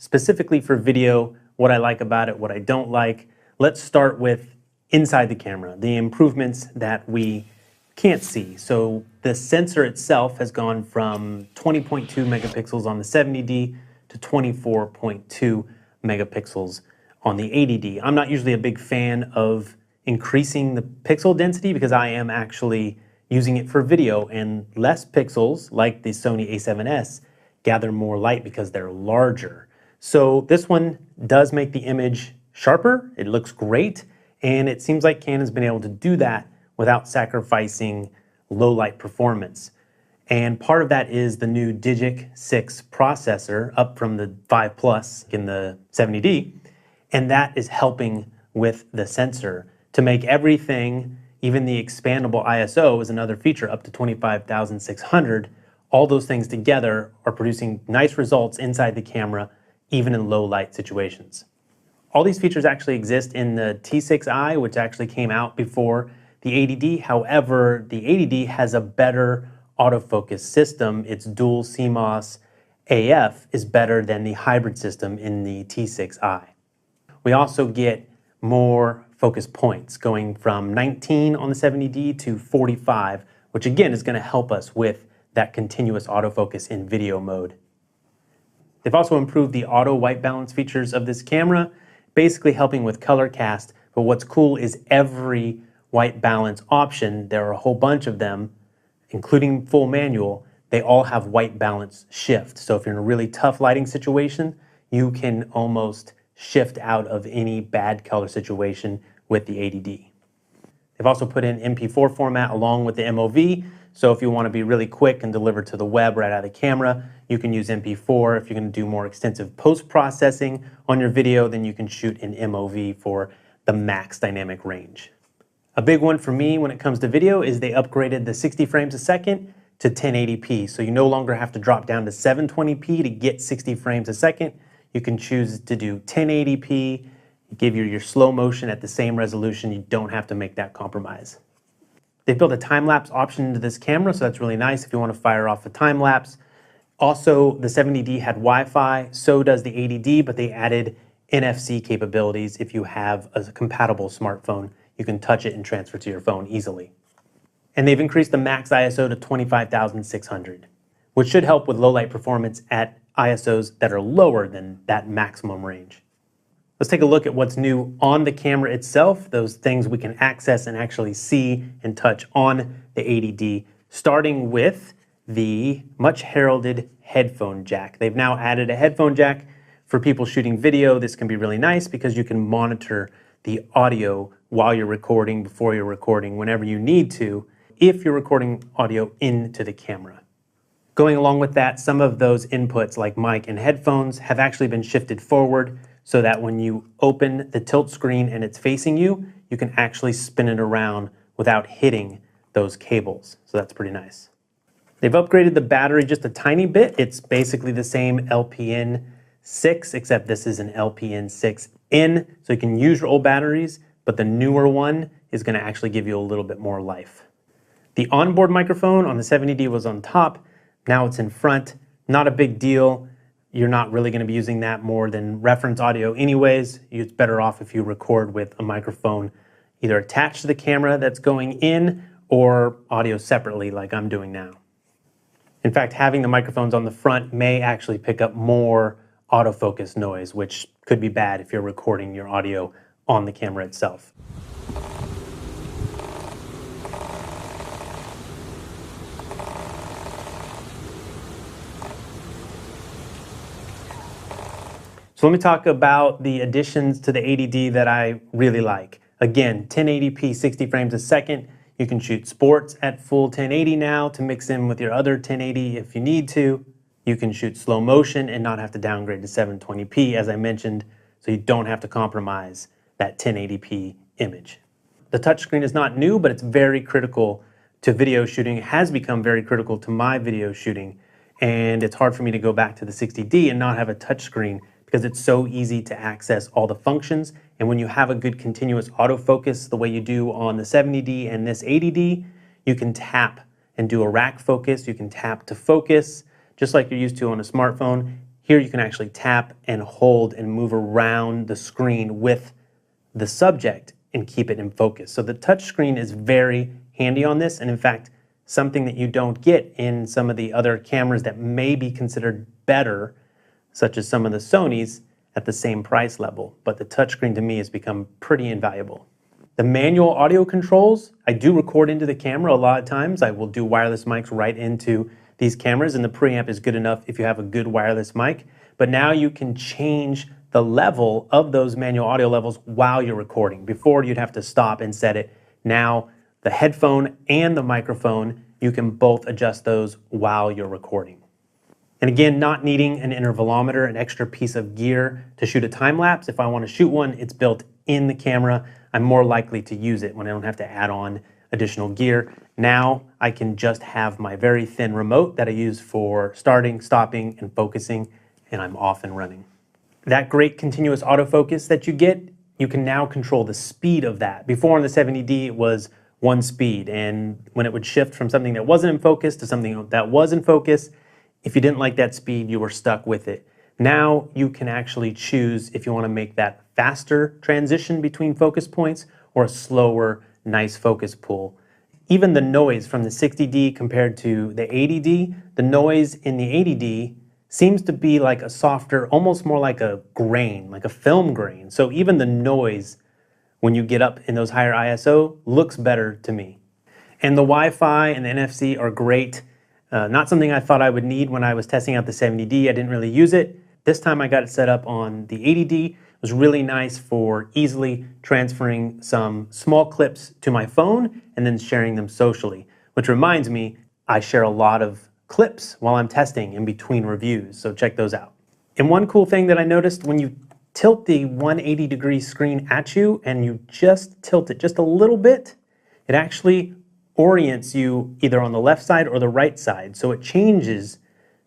specifically for video, what I like about it, what I don't like. Let's start with inside the camera, the improvements that we can't see. So the sensor itself has gone from 20.2 megapixels on the 70D to 24.2 megapixels on the 80D. I'm not usually a big fan of increasing the pixel density because I am actually using it for video, and less pixels, like the Sony a7S, gather more light because they're larger. So this one does make the image sharper, it looks great, and it seems like Canon's been able to do that without sacrificing low light performance. And part of that is the new Digic 6 processor, up from the 5 Plus in the 70D, and that is helping with the sensor to make everything, even the expandable ISO is another feature up to 25,600. All those things together are producing nice results inside the camera, even in low light situations. All these features actually exist in the T6i, which actually came out before the 80D. However, the 80D has a better autofocus system. Its dual CMOS AF is better than the hybrid system in the T6i. We also get more focus points, going from 19 on the 70D to 45, which again is going to help us with that continuous autofocus in video mode. They've also improved the auto white balance features of this camera, basically helping with color cast. But what's cool is every white balance option, there are a whole bunch of them, including full manual, they all have white balance shift. So if you're in a really tough lighting situation, you can almost shift out of any bad color situation with the 80D. They've also put in MP4 format along with the MOV. So if you want to be really quick and deliver to the web right out of the camera, you can use MP4. If you're going to do more extensive post-processing on your video, then you can shoot in MOV for the max dynamic range. A big one for me when it comes to video is they upgraded the 60 frames a second to 1080p. So you no longer have to drop down to 720p to get 60 frames a second. You can choose to do 1080p, give you your slow motion at the same resolution. You don't have to make that compromise. They've built a time-lapse option into this camera, so that's really nice if you want to fire off a time-lapse. Also, the 70D had Wi-Fi, so does the 80D, but they added NFC capabilities. If you have a compatible smartphone, you can touch it and transfer to your phone easily. And they've increased the max ISO to 25,600, which should help with low light performance at ISOs that are lower than that maximum range. Let's take a look at what's new on the camera itself, those things we can access and actually see and touch on the 80D, starting with the much heralded headphone jack. They've now added a headphone jack for people shooting video. This can be really nice because you can monitor the audio while you're recording, before you're recording, whenever you need to, if you're recording audio into the camera. Going along with that, some of those inputs like mic and headphones have actually been shifted forward so that when you open the tilt screen and it's facing you, you can actually spin it around without hitting those cables. So that's pretty nice. They've upgraded the battery just a tiny bit. It's basically the same LPN6, except this is an LPN6N, so you can use your old batteries, but the newer one is going to actually give you a little bit more life. The onboard microphone on the 70D was on top. Now it's in front. Not a big deal. You're not really going to be using that more than reference audio anyways. It's better off if you record with a microphone either attached to the camera that's going in or audio separately like I'm doing now. In fact, having the microphones on the front may actually pick up more autofocus noise, which could be bad if you're recording your audio on the camera itself. So let me talk about the additions to the 80D that I really like. Again, 1080p 60 frames a second. You can shoot sports at full 1080 now to mix in with your other 1080 if you need to. You can shoot slow motion and not have to downgrade to 720p, as I mentioned, so you don't have to compromise that 1080p image. The touchscreen is not new, but it's very critical to video shooting. It has become very critical to my video shooting, and it's hard for me to go back to the 60D and not have a touchscreen because it's so easy to access all the functions. And when you have a good continuous autofocus the way you do on the 70D and this 80D, you can tap and do a rack focus. You can tap to focus, just like you're used to on a smartphone. Here you can actually tap and hold and move around the screen with the subject and keep it in focus. So the touch screen is very handy on this, and in fact, something that you don't get in some of the other cameras that may be considered better, such as some of the Sonys at the same price level. But the touchscreen to me has become pretty invaluable. The manual audio controls, I do record into the camera a lot of times. I will do wireless mics right into these cameras, and the preamp is good enough if you have a good wireless mic. But now you can change the level of those manual audio levels while you're recording. Before, you'd have to stop and set it. Now, the headphone and the microphone, you can both adjust those while you're recording. And again, not needing an intervalometer, an extra piece of gear to shoot a time lapse. If I want to shoot one, it's built in the camera. I'm more likely to use it when I don't have to add on additional gear. Now I can just have my very thin remote that I use for starting, stopping, and focusing, and I'm off and running. That great continuous autofocus that you get, you can now control the speed of that. Before on the 70D, it was one speed, and when it would shift from something that wasn't in focus to something that was in focus, if you didn't like that speed, you were stuck with it. Now you can actually choose if you want to make that faster transition between focus points or a slower, nice focus pull. Even the noise from the 60D compared to the 80D, the noise in the 80D seems to be like a softer, almost more like a grain, like a film grain. So even the noise when you get up in those higher ISO looks better to me. And the Wi-Fi and the NFC are great. Not something I thought I would need when I was testing out the 70D. I didn't really use it. This time I got it set up on the 80D. It was really nice for easily transferring some small clips to my phone and then sharing them socially. Which reminds me, I share a lot of clips while I'm testing in between reviews, so check those out. And one cool thing that I noticed, when you tilt the 180-degree screen at you and you just tilt it just a little bit, it actually orients you either on the left side or the right side. So it changes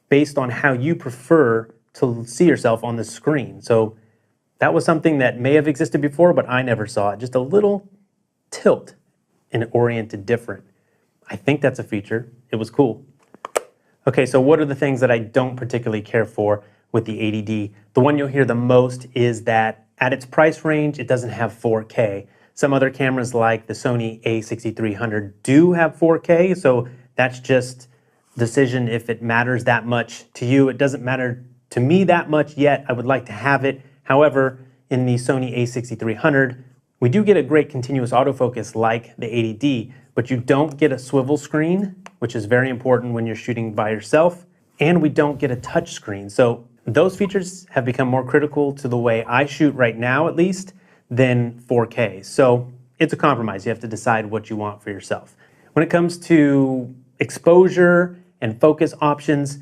based on how you prefer to see yourself on the screen. So that was something that may have existed before, but I never saw it. Just a little tilt and it oriented different. I think that's a feature. It was cool. Okay, so what are the things that I don't particularly care for with the 80D? The one you'll hear the most is that at its price range, it doesn't have 4K. Some other cameras like the Sony a6300 do have 4K, so that's just decision if it matters that much to you. It doesn't matter to me that much yet. I would like to have it. However, in the Sony a6300, we do get a great continuous autofocus like the 80D, but you don't get a swivel screen, which is very important when you're shooting by yourself, and we don't get a touch screen. So those features have become more critical to the way I shoot right now, at least, than 4K. So it's a compromise. You have to decide what you want for yourself. When it comes to exposure and focus options,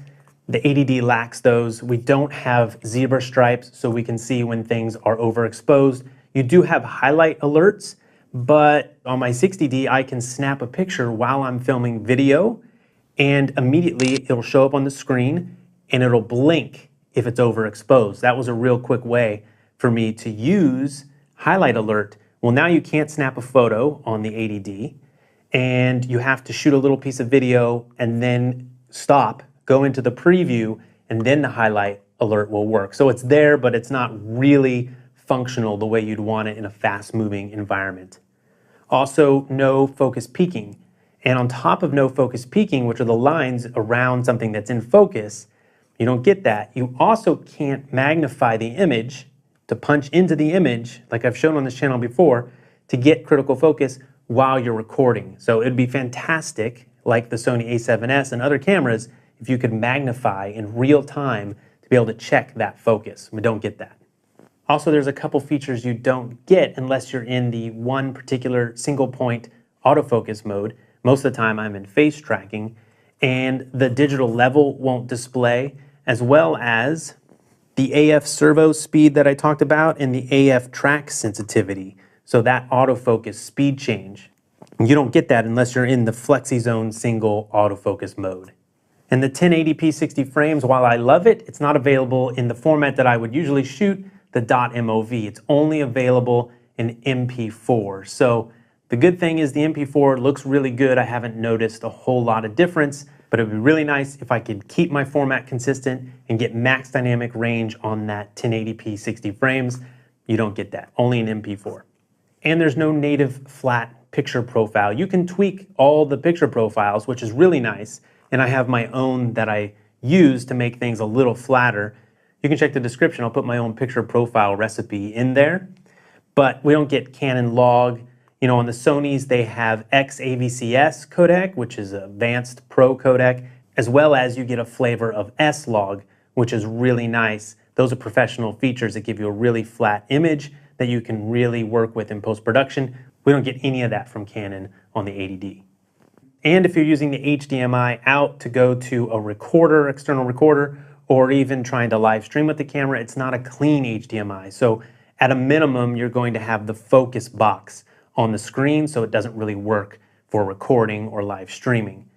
the 80D lacks those. We don't have zebra stripes, so we can see when things are overexposed. You do have highlight alerts, but on my 60D, I can snap a picture while I'm filming video, and immediately it'll show up on the screen, and it'll blink if it's overexposed. That was a real quick way for me to use highlight alert. Well, now you can't snap a photo on the 80D, and you have to shoot a little piece of video and then stop, go into the preview, and then the highlight alert will work. So it's there, but it's not really functional the way you'd want it in a fast-moving environment. Also, no focus peaking. And on top of no focus peaking, which are the lines around something that's in focus, you don't get that. You also can't magnify the image to punch into the image, like I've shown on this channel before, to get critical focus while you're recording. So it'd be fantastic, like the Sony a7S and other cameras, if you could magnify in real time to be able to check that focus. We don't get that. Also, there's a couple features you don't get unless you're in the one particular single point autofocus mode. Most of the time I'm in face tracking, and the digital level won't display, as well as the AF servo speed that I talked about and the AF track sensitivity. So that autofocus speed change. You don't get that unless you're in the FlexiZone single autofocus mode. And the 1080p 60 frames, while I love it, it's not available in the format that I would usually shoot, the .mov. It's only available in MP4. So the good thing is the MP4 looks really good. I haven't noticed a whole lot of difference, but it would be really nice if I could keep my format consistent and get max dynamic range on that 1080p 60 frames. You don't get that, only in MP4. And there's no native flat picture profile. You can tweak all the picture profiles, which is really nice, and I have my own that I use to make things a little flatter. You can check the description. I'll put my own picture profile recipe in there, but we don't get Canon log. You know, on the Sonys, they have XAVCS codec, which is an advanced pro codec, as well as you get a flavor of S-Log, which is really nice. Those are professional features that give you a really flat image that you can really work with in post-production. We don't get any of that from Canon on the 80D. And if you're using the HDMI out to go to a recorder, external recorder, or even trying to live stream with the camera, it's not a clean HDMI. So at a minimum, you're going to have the focus box on the screen, so it doesn't really work for recording or live streaming.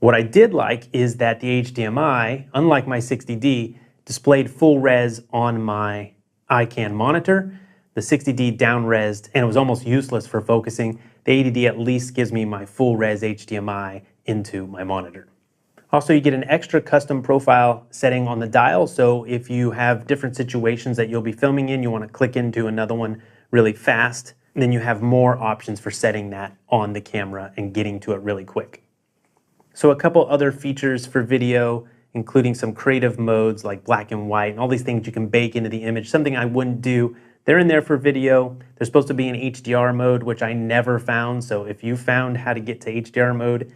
What I did like is that the HDMI, unlike my 60D, displayed full res on my iCan monitor. The 60D down-resed, and it was almost useless for focusing. The 80D at least gives me my full res HDMI into my monitor. Also, you get an extra custom profile setting on the dial, so if you have different situations that you'll be filming in, you want to click into another one really fast, then you have more options for setting that on the camera and getting to it really quick. So a couple other features for video, including some creative modes like black and white and all these things you can bake into the image, something I wouldn't do. They're in there for video. There's supposed to be an HDR mode, which I never found, so if you found how to get to HDR mode,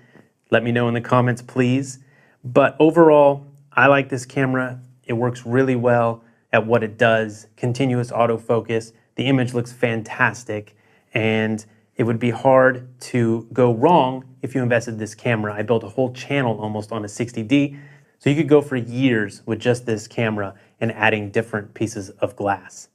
let me know in the comments, please. But overall, I like this camera. It works really well at what it does, continuous autofocus. The image looks fantastic, and it would be hard to go wrong if you invested in this camera. I built a whole channel almost on a 60D, so you could go for years with just this camera and adding different pieces of glass.